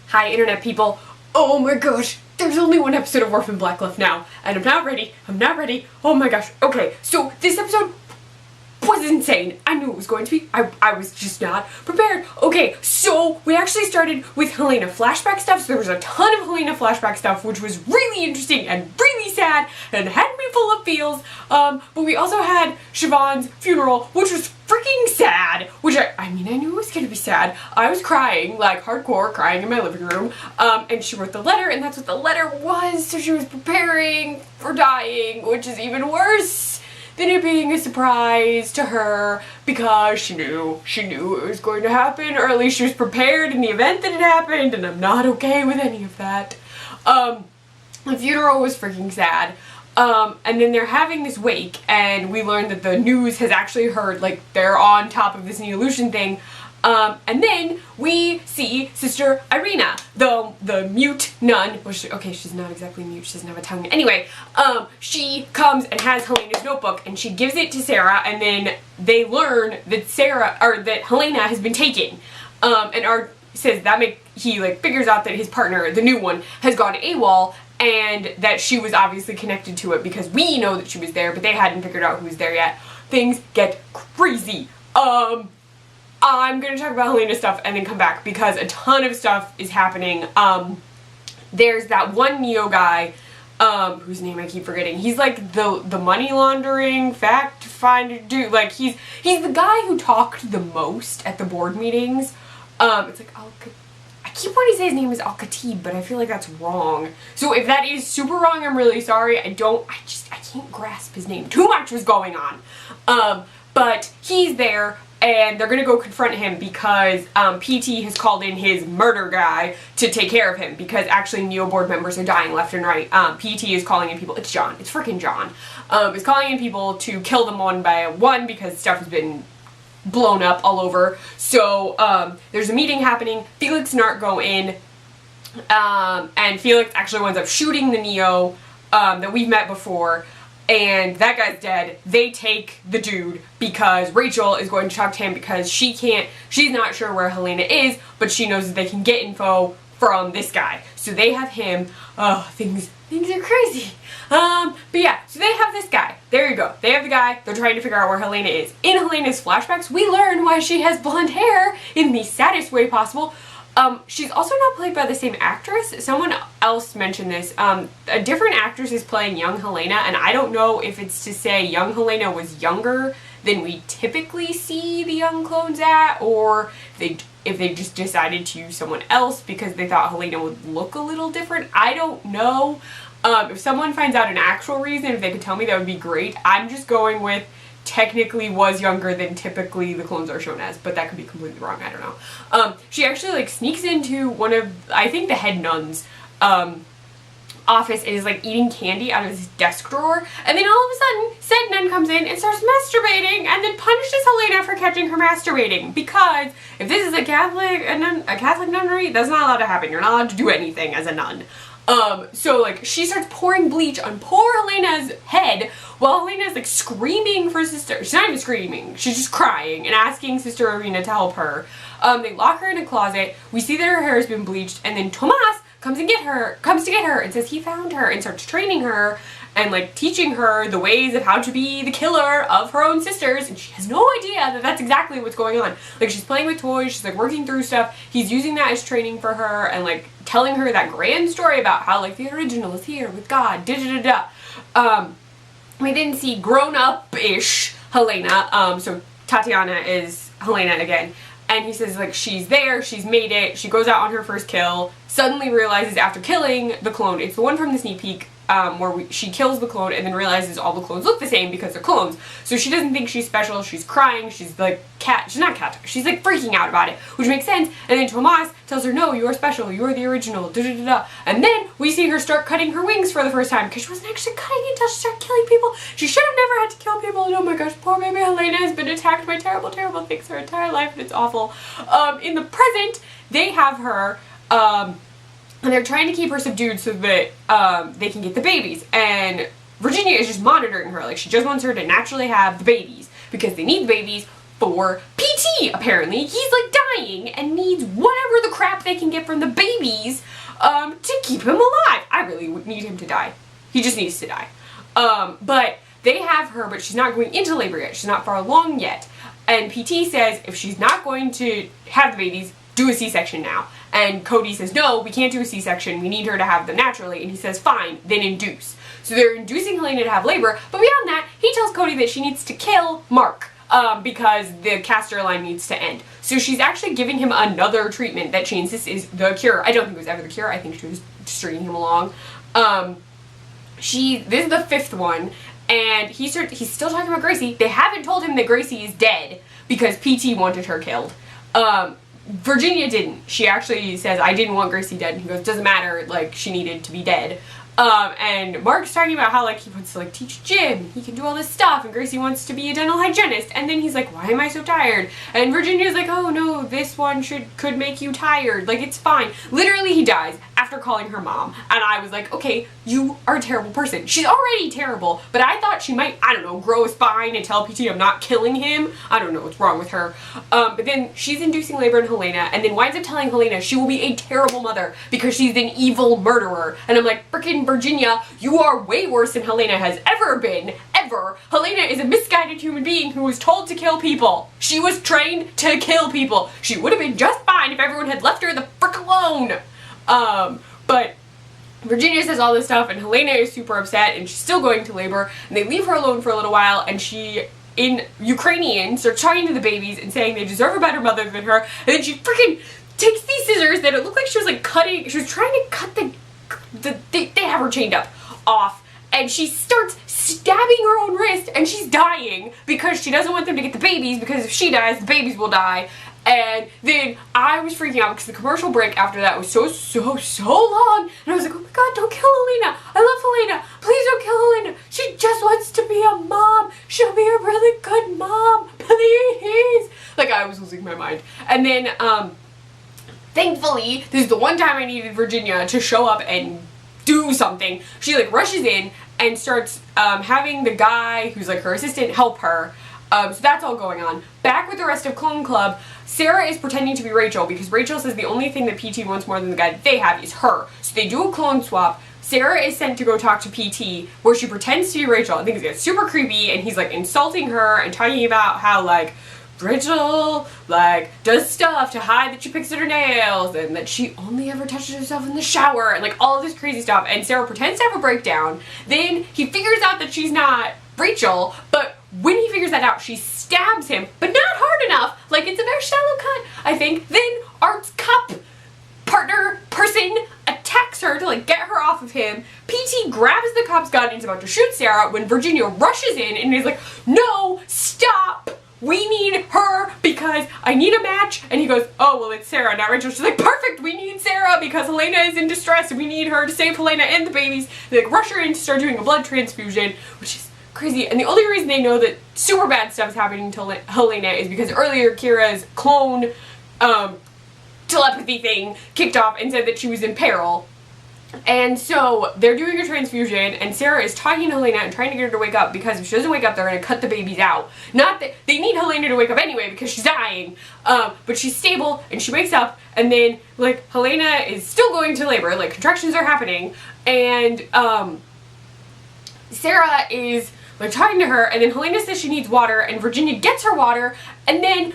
Hi internet people. Oh my gosh, there's only one episode of Orphan Black left now, and I'm not ready. Oh my gosh. Okay, so this episode was insane. I knew it was going to be. I was just not prepared. Okay, so we actually started with Helena flashback stuff, so there was a ton of Helena flashback stuff, which was really interesting and really sad, and had me full of feels, but we also had Siobhan's funeral, which was freaking sad, which I mean, I knew it was gonna be sad. I was crying, like hardcore crying in my living room, and she wrote the letter, and that's what the letter was, so she was preparing for dying, which is even worse than it being a surprise to her, because she knew it was going to happen, or at least she was prepared in the event that it happened, and I'm not okay with any of that. The funeral was freaking sad. And then they're having this wake, and we learn that the news has actually heard, like, they're on top of this Neolution thing. And then we see Sister Irina, the mute nun, which, okay, she's not exactly mute, she doesn't have a tongue. Anyway, she comes and has Helena's notebook, and she gives it to Sarah, and then they learn that that Helena has been taken. And Art says he, like, figures out that his partner, the new one, has gone AWOL, and that she was obviously connected to it because we know that she was there, but they hadn't figured out who was there yet. Things get crazy. I'm gonna talk about Helena's stuff and then come back because a ton of stuff is happening. There's that one Neo guy, whose name I keep forgetting. He's like the money laundering fact finder dude. Like he's the guy who talked the most at the board meetings. It's like I keep wanting to say his name is Al-Khatib, but I feel like that's wrong. So if that is super wrong, I'm really sorry. I can't grasp his name. Too much was going on. But he's there, and they're gonna go confront him because PT has called in his murder guy to take care of him because actually Neo board members are dying left and right. PT is calling in people. It's John. It's freaking John. Is calling in people to kill them one by one because stuff has been blown up all over. So there's a meeting happening. Felix and Art go in, and Felix actually winds up shooting the Neo that we've met before, and that guy's dead. They take the dude because Rachel is going to talk to him because she's not sure where Helena is, but she knows that they can get info from this guy. So they have him. Oh, things are crazy. But yeah, so they have this guy. There you go. They have the guy. They're trying to figure out where Helena is. In Helena's flashbacks, we learn why she has blonde hair in the saddest way possible. She's also not played by the same actress. Someone else mentioned this. A different actress is playing young Helena, and I don't know if it's to say young Helena was younger than we typically see the young clones at, or if they just decided to use someone else because they thought Helena would look a little different. I don't know. If someone finds out an actual reason, if they could tell me, that would be great. I'm just going with technically was younger than typically the clones are shown as, but that could be completely wrong, I don't know. She actually like sneaks into one of, I think the head nun's office and is like eating candy out of his desk drawer, and then all of a sudden said nun comes in and starts masturbating and then punishes Helena for catching her masturbating, because if this is a Catholic nunnery, that's not allowed to happen. You're not allowed to do anything as a nun. So like she starts pouring bleach on poor Helena's head while Helena's like screaming for Sister. She's not even screaming. She's just crying and asking Sister Irina to help her. They lock her in a closet. We see that her hair has been bleached, and then Tomas comes to get her and says he found her and starts training her and like teaching her the ways of how to be the killer of her own sisters, and she has no idea that that's exactly what's going on. Like she's playing with toys, she's like working through stuff. He's using that as training for her and like telling her that grand story about how like the original is here with God, we then see grown-up-ish Helena, so Tatiana is Helena again, and he says like she's there, she's made it, she goes out on her first kill, suddenly realizes after killing the clone, it's the one from the sneak peek, where she kills the clone and then realizes all the clones look the same because they're clones. So she doesn't think she's special, she's crying, she's like she's not cat, she's like freaking out about it, which makes sense. And then Tomas tells her, no, you're special, you're the original, And then we see her start cutting her wings for the first time, because she wasn't actually cutting until she started killing people. She should have never had to kill people, and oh my gosh, poor baby Helena has been attacked by terrible, terrible things her entire life, and it's awful. In the present, they have her, and they're trying to keep her subdued so that they can get the babies. And Virginia is just monitoring her. Like, she just wants her to naturally have the babies because they need the babies for PT, apparently. He's like dying and needs whatever the crap they can get from the babies to keep him alive. I really would need him to die. He just needs to die. But they have her, but she's not going into labor yet. She's not far along yet. And PT says if she's not going to have the babies, do a C-section now. And Cody says, no, we can't do a C-section. We need her to have them naturally. And he says, fine, then induce. So they're inducing Helena to have labor. But beyond that, he tells Cody that she needs to kill Mark. Because the caster line needs to end. So she's actually giving him another treatment that she insists is the cure. I don't think it was ever the cure. I think she was stringing him along. This is the 5th one. And he's still talking about Gracie. They haven't told him that Gracie is dead because PT wanted her killed. Virginia didn't. She actually says, I didn't want Gracie dead. And he goes, doesn't matter, like, she needed to be dead. And Mark's talking about how, like, he wants to, like, teach gym. He can do all this stuff. And Gracie wants to be a dental hygienist. And then he's like, why am I so tired? And Virginia's like, oh, no, this one could make you tired. Like, it's fine. Literally, he dies after calling her mom. And I was like, okay, you are a terrible person. She's already terrible. But I thought she might, I don't know, grow a spine and tell PT I'm not killing him. I don't know what's wrong with her. But then she's inducing labor in Helena. And then winds up telling Helena she will be a terrible mother because she's an evil murderer. And I'm like, frickin' Virginia, you are way worse than Helena has ever been, ever. Helena is a misguided human being who was told to kill people. She was trained to kill people. She would have been just fine if everyone had left her the frick alone. But Virginia says all this stuff and Helena is super upset and she's still going to labor and they leave her alone for a little while and she, in Ukrainian, starts talking to the babies and saying they deserve a better mother than her, and then she freaking takes these scissors that it looked like she was like cutting, she was trying to cut they have her chained up off and she starts stabbing her own wrist and she's dying because she doesn't want them to get the babies because if she dies the babies will die. And then I was freaking out because the commercial break after that was so long and I was like, oh my god, don't kill Helena, I love Helena, please don't kill Helena, she just wants to be a mom, she'll be a really good mom, please. Like, I was losing my mind. And then thankfully, this is the one time I needed Virginia to show up and do something. She like rushes in and starts having the guy who's like her assistant help her. So that's all going on. Back with the rest of Clone Club, Sarah is pretending to be Rachel because Rachel says the only thing that PT wants more than the guy that they have is her. So they do a clone swap. Sarah is sent to go talk to PT where she pretends to be Rachel. I think it's super creepy and he's like insulting her and talking about how like Rachel, like, does stuff to hide that she picks at her nails and that she only ever touches herself in the shower and, like, all this crazy stuff. And Sarah pretends to have a breakdown. Then he figures out that she's not Rachel, but when he figures that out, she stabs him, but not hard enough. Like, it's a very shallow cut, I think. Then Art's cop person attacks her to, like, get her off of him. PT grabs the cop's gun and is about to shoot Sarah when Virginia rushes in and is like, no, stop! We need her because I need a match. And he goes, oh, well, it's Sarah, not Rachel. She's like, perfect, we need Sarah because Helena is in distress and we need her to save Helena and the babies. They like rush her in to start doing a blood transfusion, which is crazy. And the only reason they know that super bad stuff is happening to Helena is because earlier Kira's clone telepathy thing kicked off and said that she was in peril. And so they're doing a transfusion and Sarah is talking to Helena and trying to get her to wake up because if she doesn't wake up they're going to cut the babies out. Not that they need Helena to wake up anyway because she's dying, but she's stable and she wakes up and then like Helena is still going to labor, like contractions are happening, and Sarah is like talking to her and then Helena says she needs water and Virginia gets her water and then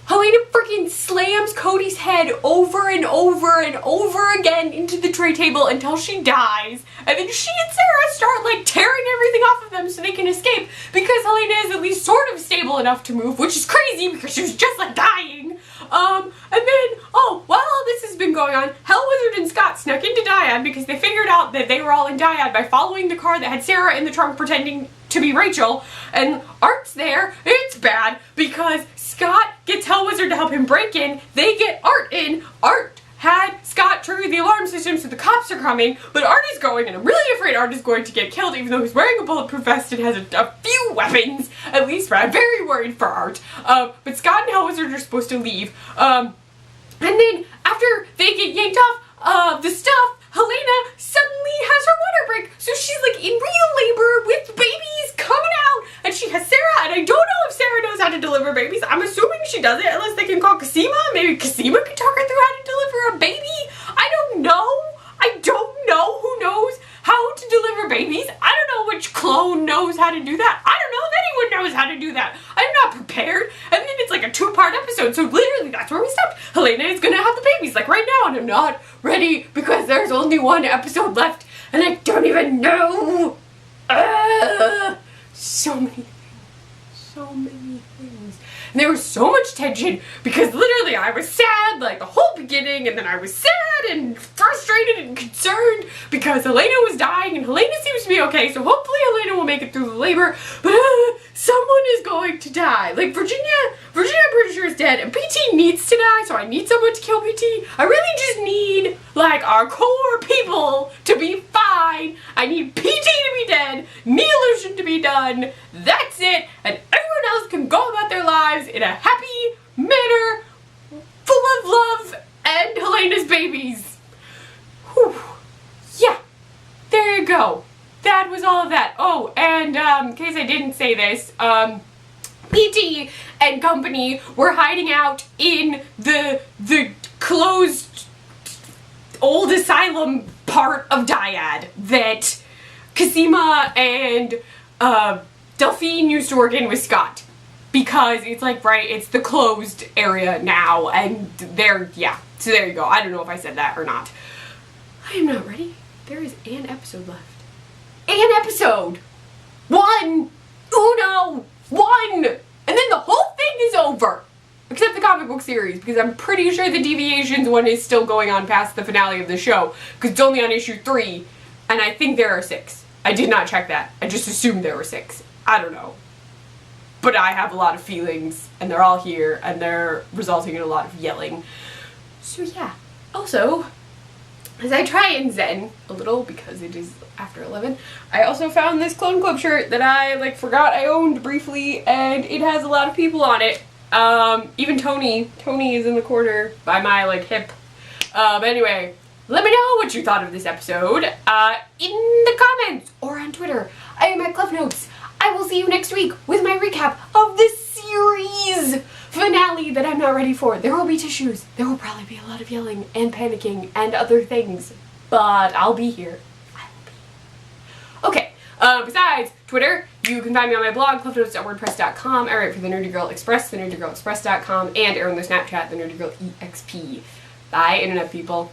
Helena freaking slams Cody's head over and over and over again into the tray table until she dies. And then she and Sarah start like tearing everything off of them so they can escape because Helena is at least sort of stable enough to move, which is crazy because she was just like dying. And then, oh, while all this has been going on, Hell Wizard and Scott snuck into Dyad because they figured out that they were all in Dyad by following the car that had Sarah in the trunk pretending to be Rachel, and Art's there. It's bad because Scott gets Hell Wizard to help him break in. They get Art in. Art had Scott trigger the alarm system so the cops are coming, but Art is going, and I'm really afraid Art is going to get killed even though he's wearing a bulletproof vest and has a few weapons, at least. I'm very worried for Art. But Scott and Hell Wizard are supposed to leave. And then after they get yanked off the stuff, Helena suddenly has her water break, so she's like in real labor with babies coming out, and she has Sarah, and I I don't know if Sarah knows how to deliver babies. I'm assuming she doesn't, unless they can call Cosima. Maybe Cosima can talk her through how to deliver a baby. I don't know. I don't know who knows how to deliver babies. I don't know which clone knows how to do that. I don't know if anyone knows how to do that. I'm not prepared. And then it's like a 2-part episode, so literally that's where we stopped. Helena is gonna have the babies like right now, and I'm not ready because there's only 1 episode left, and I don't even know. So many things. So many things. And there was so much tension because literally I was sad like the whole beginning, and then I was sad and frustrated and concerned because Helena was dying, and Helena seems to be okay, so hopefully Helena will make it through the labor, but someone is going to die. Like Virginia I'm pretty sure is dead, and PT needs to die, so I need someone to kill PT. I really just need like our core people to be fine. I need PT to be dead, Neolution to be done, that's it, and everyone else can go about their lives in a happy manner, full of love and Helena's babies. Whew. Yeah, there you go. That was all of that. Oh, and in case I didn't say this, PT and company were hiding out in the closed old asylum part of Dyad that Cosima and Delphine used to work in with Scott. Because it's like, right, it's the closed area now, and yeah, so there you go. I don't know if I said that or not. I am not ready. There is an episode left. An episode! 1! Uno! 1! And then the whole thing is over! Except the comic book series, because I'm pretty sure the Deviations one is still going on past the finale of the show, because it's only on issue 3, and I think there are 6. I did not check that. I just assumed there were 6. I don't know. But I have a lot of feelings, and they're all here, and they're resulting in a lot of yelling. So yeah. Also, as I try and zen a little, because it is after 11, I also found this Clone Club shirt that I, like, forgot I owned briefly, and it has a lot of people on it. Even Tony. Tony is in the corner by my, like, hip. Anyway, let me know what you thought of this episode, in the comments, or on Twitter. I am at Cliff Notes. I will see you next week with my recap of the series finale that I'm not ready for. There will be tissues. There will probably be a lot of yelling and panicking and other things. But I'll be here. I will be here. Okay. Besides Twitter, you can find me on my blog, cliffnotes.wordpress.com. I write for the Nerdy Girl Express, thenerdygirlexpress.com, and on the Snapchat, the Nerdy Girl EXP. Bye, Internet people.